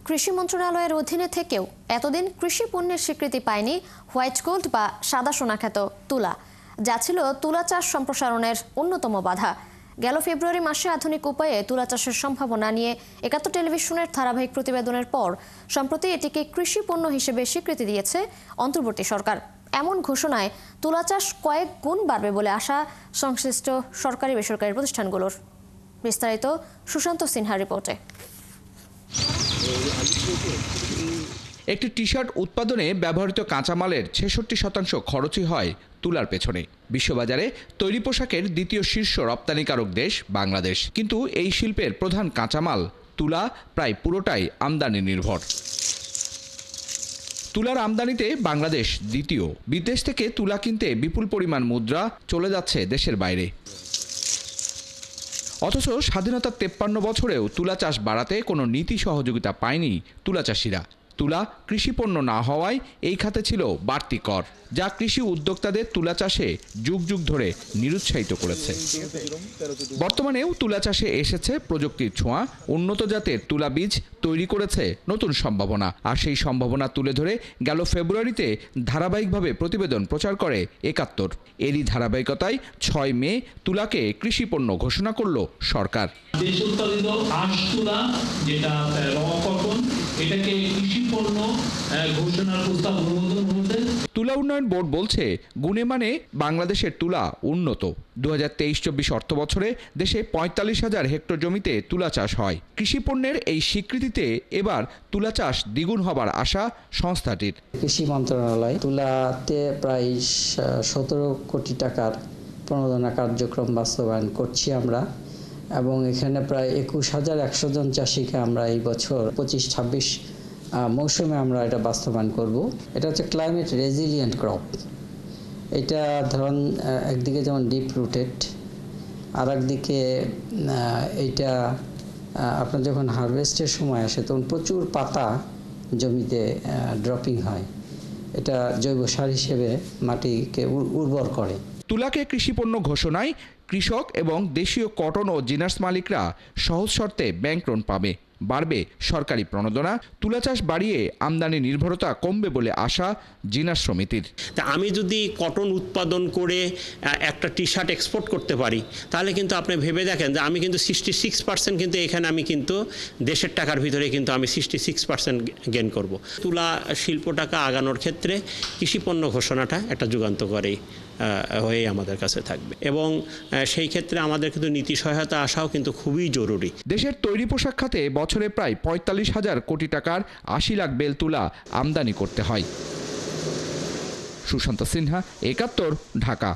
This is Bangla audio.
কৃষি মন্ত্রণালয়ের অধীনে থেকেও এতদিন কৃষি পণ্যের স্বীকৃতি পায়নি হোয়াইট গোল্ড বা সাদা সোনা খ্যাত তুলা, যা ছিল তুলা চাষ সম্প্রসারণের অন্যতম বাধা। গেল ফেব্রুয়ারি মাসে আধুনিক উপায়ে তুলা চাষের সম্ভাবনা নিয়ে ৭১ টেলিভিশনের ধারাবাহিক প্রতিবেদনের পর সম্প্রতি এটিকে কৃষি পণ্য হিসেবে স্বীকৃতি দিয়েছে অন্তর্বর্তী সরকার। এমন ঘোষণায় তুলা চাষ কয়েক গুণ বাড়বে বলে আশা সংশ্লিষ্ট সরকারি বেসরকারি প্রতিষ্ঠানগুলোর। বিস্তারিত সুশান্ত সিনহার রিপোর্টে। একটি টি-শার্ট উৎপাদনে ব্যবহৃত কাঁচামালের ৬৬% খরচই হয় তুলার পেছনে। বিশ্ববাজারে তৈরি পোশাকের দ্বিতীয় শীর্ষ রপ্তানিকারক দেশ বাংলাদেশ, কিন্তু এই শিল্পের প্রধান কাঁচামাল তুলা প্রায় পুরোটাই আমদানি নির্ভর। তুলার আমদানিতে বাংলাদেশ দ্বিতীয়। বিদেশ থেকে তুলা কিনতে বিপুল পরিমাণ মুদ্রা চলে যাচ্ছে দেশের বাইরে। অথচ স্বাধীনতার ৫৩ বছরেও তুলা চাষ বাড়াতে কোনো নীতি সহযোগিতা পায়নি তুলা চাষিরা। তুলা কৃষিপণ্য না হওয়ায় এই খাতে ছিল বাড়তি কর, যা কৃষি উদ্যোক্তাদের তুলা চাষে যুগ যুগ ধরে নিরুৎসাহিত করেছে। বর্তমানেও তুলা চাষে এসেছে প্রযুক্তির ছোঁয়া, উন্নত জাতের তুলা বীজ তৈরি করেছে নতুন সম্ভাবনা। আর সেই সম্ভাবনা তুলে ধরে গেল ফেব্রুয়ারিতে ধারাবাহিকভাবে প্রতিবেদন প্রচার করে ৭১। এরই ধারাবাহিকতায় ৬ মে তুলাকে কৃষিপণ্য ঘোষণা করল সরকার। দেশ উৎপাদিত আঁশ তুলা, যেটা র কটন, এটাকে কৃষিপণ্য ঘোষণার প্রস্তাব অনুমোদন হয়েছে। তুলা উন্নয়ন বোর্ড বলছে, গুণে মানে বাংলাদেশের তুলা উন্নত। ২০২৩-২৪ অর্থ বছরে দেশে ৪৫,০০০ হেক্টর জমিতে তুলা চাষ হয়। কৃষিপণ্যের এই স্বীকৃতিতে এবার তুলা চাষ দ্বিগুণ হবার আশা সংস্থাটির। কৃষি মন্ত্রণালয় তুলাতে প্রায় ১৭ কোটি টাকার প্রণোদনা কার্যক্রম বাস্তবায়ন করছি আমরা, এবং এখানে প্রায় ২১,১০০ জন চাষিকে আমরা এই বছর ২৫-২৬ মৌসুমে আমরা এটা বাস্তবায়ন করব। এটা হচ্ছে ক্লাইমেট রেজিলিয়েন্ট ক্রপ। এটা ধরুন একদিকে যেমন ডিপ রুটেড, আর একদিকে এইটা আপনার যখন হারভেস্টের সময় আসে তখন প্রচুর পাতা জমিতে ড্রপিং হয়। এটা জৈব সার হিসেবে মাটিকে উর্বর করে। তুলাকে কৃষিপণ্য ঘোষণায় কৃষক এবং দেশীয় কটন ও জিনার্স মালিকরা সহজ শর্তে ব্যাংক লোন পাবে। বাড়বে সরকারি প্রণোদনা। তুলা চাষ বাড়িয়ে আমদানি নির্ভরতা কমবে বলে আশা জিনার্স সমিতির। তা আমি যদি কটন উৎপাদন করে একটা টি-শার্ট এক্সপোর্ট করতে পারি, তাহলে কিন্তু আপনি ভেবে দেখেন যে আমি কিন্তু 66% কিন্তু এখানে আমি কিন্তু দেশের টাকার ভিতরে কিন্তু আমি 66% গেইন করব। তুলা শিল্পটাকে আগানোর ক্ষেত্রে কৃষিপণ্য ঘোষণাটা একটা যুগান্তকারী হয়ে আমাদের কাছে থাকবে, এবং সেই ক্ষেত্রে আমাদের কিন্তু নীতি সহায়তা আসাও কিন্তু খুবই জরুরি। দেশের তৈরি পোশাক খাতে বছরে প্রায় ৪৫,০০০ কোটি টাকার ৮০ লাখ বেল তুলা আমদানি করতে হয়। সুশান্ত সিনহা, ৭১, ঢাকা।